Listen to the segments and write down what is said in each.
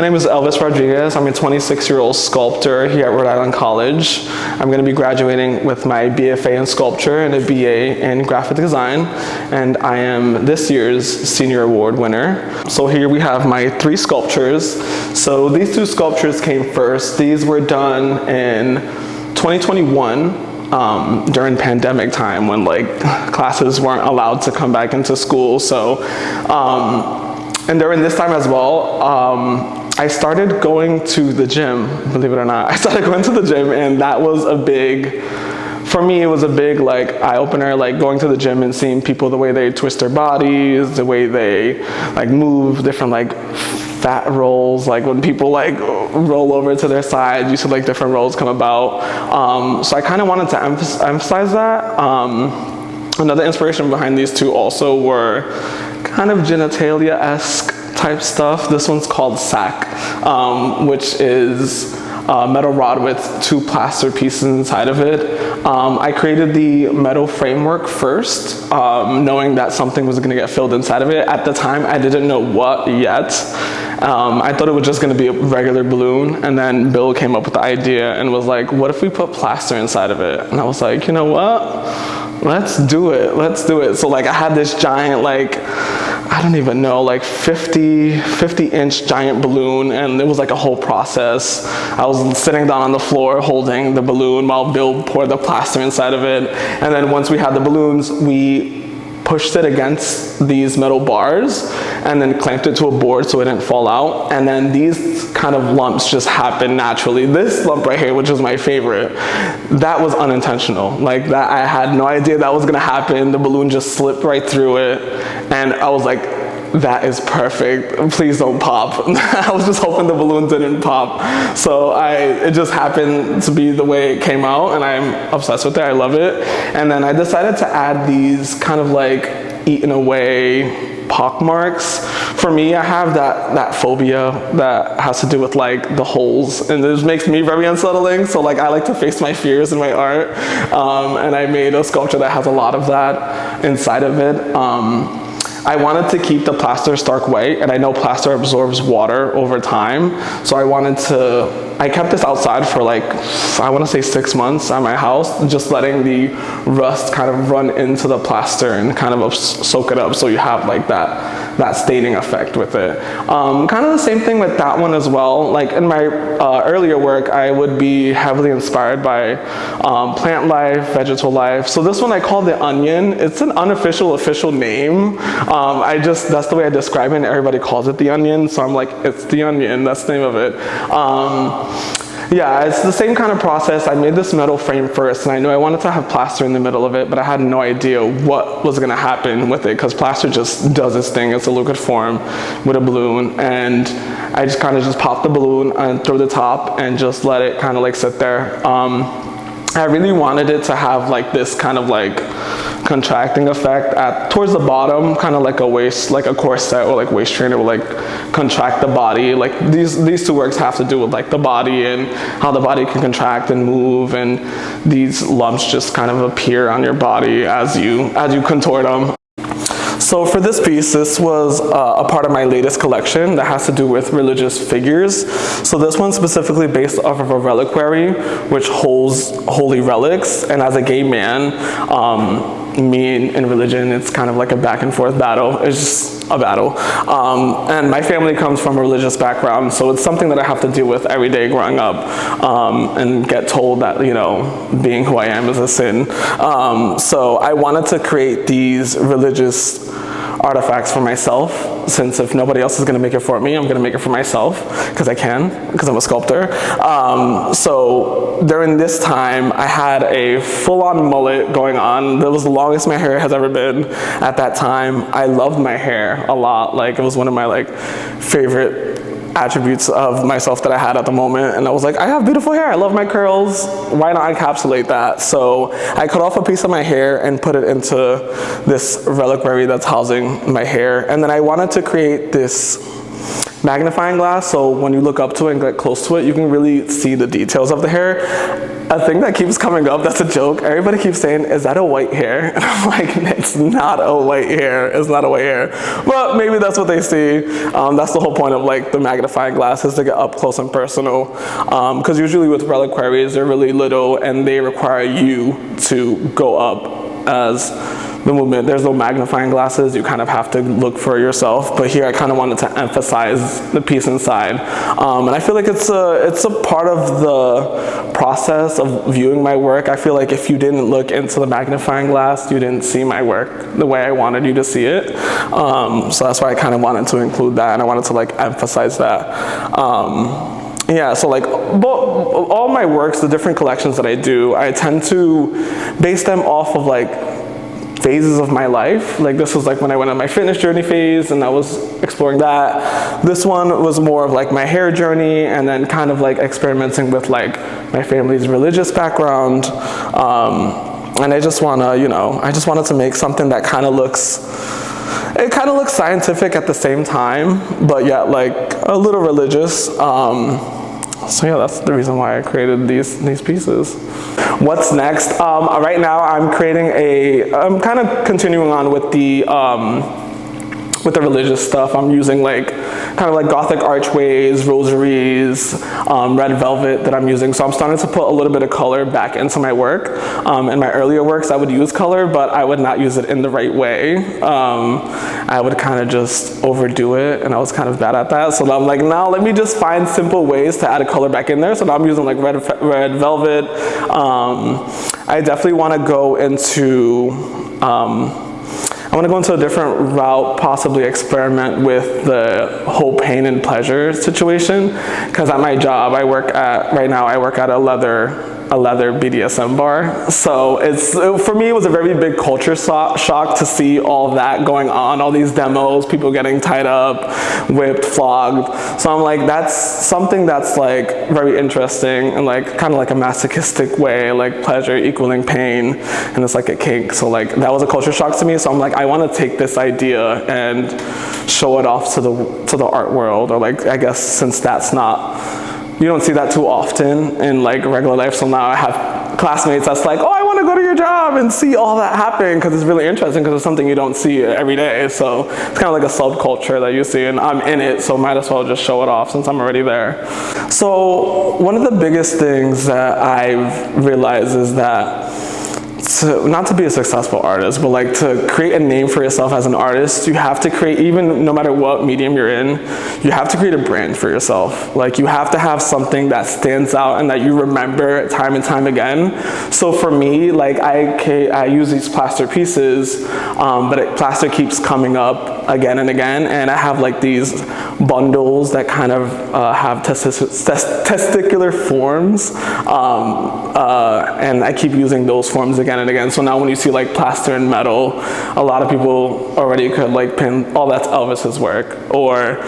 My name is Elvis Rodriguez. I'm a 26-year-old sculptor here at Rhode Island College. I'm going to be graduating with my B.F.A in sculpture and a B.A in graphic design, and I am this year's senior award winner. So here we have my 3 sculptures. So these 2 sculptures came first. These were done in 2021 during pandemic time when classes weren't allowed to come back into school. So and during this time as well, I started going to the gym, believe it or not. I started going to the gym, and that was a big, for me, it was a big eye-opener, going to the gym and seeing people, the way they twist their bodies, the way they move, different fat rolls, when people roll over to their side, you see different rolls come about. So I kind of wanted to emphasize that. Another inspiration behind these 2 also were kind of genitalia-esque type stuff. This one's called Sack, which is a metal rod with 2 plaster pieces inside of it. I created the metal framework first, knowing that something was going to get filled inside of it. At the time, I didn't know what yet. I thought it was just going to be a regular balloon, and then Bill came up with the idea and was like, what if we put plaster inside of it? And I was like, you know what? Let's do it. Let's do it. So I had this giant, I don't even know, 50-inch giant balloon, and it was a whole process. I was sitting down on the floor holding the balloon while Bill poured the plaster inside of it. And then once we had the balloons, we pushed it against these metal bars and then clamped it to a board so it didn't fall out. And then these kind of lumps just happened naturally. This lump right here, which is my favorite, that was unintentional. That I had no idea that was gonna happen. The balloon just slipped right through it. And I was like, that is perfect. Please don't pop. I was just hoping the balloon didn't pop. So it just happened to be the way it came out, and I'm obsessed with it. I love it. And then I decided to add these kind of eaten away pock marks. For me, I have that phobia that has to do with the holes, and this makes me very unsettling. So I like to face my fears in my art, and I made a sculpture that has a lot of that inside of it. I wanted to keep the plaster stark white, and I know plaster absorbs water over time, so I kept this outside for I want to say 6 months at my house, just letting the rust kind of run into the plaster and kind of soak it up, so you have that staining effect with it. Kind of the same thing with that one as well. In my earlier work, I would be heavily inspired by plant life, vegetal life. So this one I call the onion. It's an unofficial official name. That's the way I describe it, and everybody calls it the onion, so I'm like, it's the onion, that's the name of it. Yeah, it's the same kind of process. I made this metal frame first, and I knew I wanted to have plaster in the middle of it, but I had no idea what was gonna happen with it, because plaster just does its thing. It's a liquid form with a balloon, and I just kind of popped the balloon and through the top and just let it kind of sit there. I really wanted it to have this kind of contracting effect towards the bottom, kind of like a waist, like a corset or waist trainer will contract the body. These 2 works have to do with the body and how the body can contract and move, and these lumps just kind of appear on your body as you contort them. So for this piece, this was a part of my latest collection that has to do with religious figures. So this one's specifically based off of a reliquary which holds holy relics, and as a gay man, me and religion, it's kind of a back and forth battle. It's just a battle. And my family comes from a religious background, so it's something that I have to deal with every day growing up, and get told that, being who I am is a sin. So I wanted to create these religious artifacts for myself, since if nobody else is going to make it for me, I'm going to make it for myself, because I can, because I'm a sculptor. So during this time, I had a full-on mullet going on. That was the longest my hair has ever been at that time. I loved my hair a lot. It was one of my favorite attributes of myself that I had at the moment, and I was like, I have beautiful hair, I love my curls, why not encapsulate that? So I cut off a piece of my hair and put it into this reliquary that's housing my hair, and then I wanted to create this magnifying glass, so when you look up to it and get close to it, you can really see the details of the hair. A thing that keeps coming up, that's a joke, everybody keeps saying, is that a white hair? And I'm like, it's not a white hair, it's not a white hair. But maybe that's what they see. That's the whole point of like the magnifying glass, is to get up close and personal. Because usually with reliquaries, they're really little and they require you to go up as the movement. There's no magnifying glasses, you kind of have to look for yourself, but here I kind of wanted to emphasize the piece inside. And I feel like it's a part of the process of viewing my work. I feel like if you didn't look into the magnifying glass, you didn't see my work the way I wanted you to see it. So that's why I kind of wanted to include that, and I wanted to like emphasize that. Yeah, so like all my works, the different collections that I do, I tend to base them off of like phases of my life. Like this was like when I went on my fitness journey phase and I was exploring that. This one was more of like my hair journey, and then kind of like experimenting with like my family's religious background. And I just wanna, you know, I just wanted to make something that kind of looks, it kind of looks scientific at the same time, but yet like a little religious. So yeah, that's the reason why I created these pieces. What's next? Right now I'm creating I'm kind of continuing on with the religious stuff. I'm using like kind of like Gothic archways, rosaries, red velvet that I'm using. So I'm starting to put a little bit of color back into my work. In my earlier works, I would use color, but I would not use it in the right way. I would kind of just overdo it, and I was kind of bad at that. So I'm like, now let me just find simple ways to add a color back in there. So now I'm using like red velvet. I definitely want to go into I want to go into a different route, possibly experiment with the whole pain and pleasure situation. Because at my job, right now I work at a leather BDSM bar. So for me, it was a very big culture shock to see all that going on, all these demos, people getting tied up, whipped, flogged. So I'm like, that's something that's like very interesting and like kind of like a masochistic way, like pleasure equaling pain, and it's like a kink. So like that was a culture shock to me. So I'm like, I want to take this idea and show it off to the art world, or like, I guess since that's not, you don't see that too often in like regular life. So now I have classmates that's like, oh, I want to go to your job and see all that happen, because it's really interesting, because it's something you don't see every day. So it's kind of like a subculture that you see, and I'm in it, so might as well just show it off since I'm already there. So one of the biggest things that I've realized is that not to be a successful artist, but like to create a name for yourself as an artist, you have to create, even no matter what medium you're in, you have to create a brand for yourself. Like you have to have something that stands out and that you remember time and time again. So for me, like I use these plaster pieces, but plaster keeps coming up again and again, and I have like these bundles that kind of have testicular forms, and I keep using those forms again and again. So now when you see like plaster and metal, a lot of people already could like pin, oh, that's Elvis's work. Or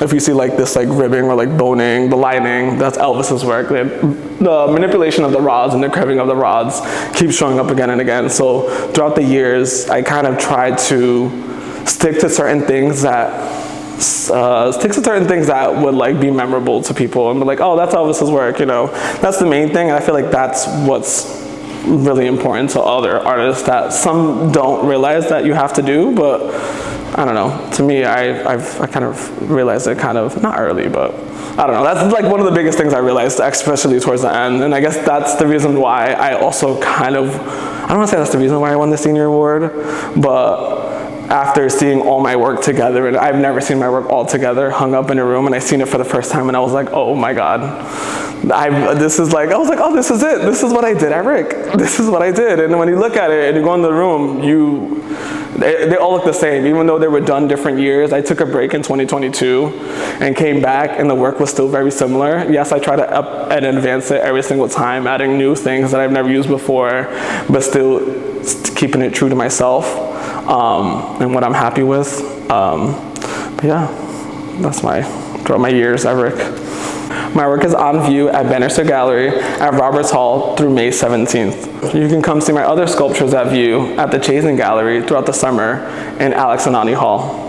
if you see like this like ribbing or like boning, the lining, that's Elvis's work. The manipulation of the rods and the curving of the rods keeps showing up again and again. So throughout the years, I kind of tried to stick to certain things that would like be memorable to people and be like, oh, that's Elvis's work, you know. That's the main thing, and I feel like that's what's really important to other artists that some don't realize that you have to do. But I don't know, to me, I kind of realized it kind of, not early, but I don't know. That's like one of the biggest things I realized, especially towards the end. And I guess that's the reason why I also kind of, I don't want to say that's the reason why I won the senior award, but after seeing all my work together, and I've never seen my work all together, hung up in a room, and I seen it for the first time, and I was like, oh my God. I was like, oh, this is it. This is what I did at Rick. This is what I did. And when you look at it and you go in the room, they all look the same, even though they were done different years. I took a break in 2022 and came back, and the work was still very similar. Yes, I try to up and advance it every single time, adding new things that I've never used before, but still keeping it true to myself and what I'm happy with. But yeah, that's throughout my years at Rick. My work is on view at Bannister Gallery at Roberts Hall through May 17th. You can come see my other sculptures at view at the Chazen Gallery throughout the summer in Alex Anani Hall.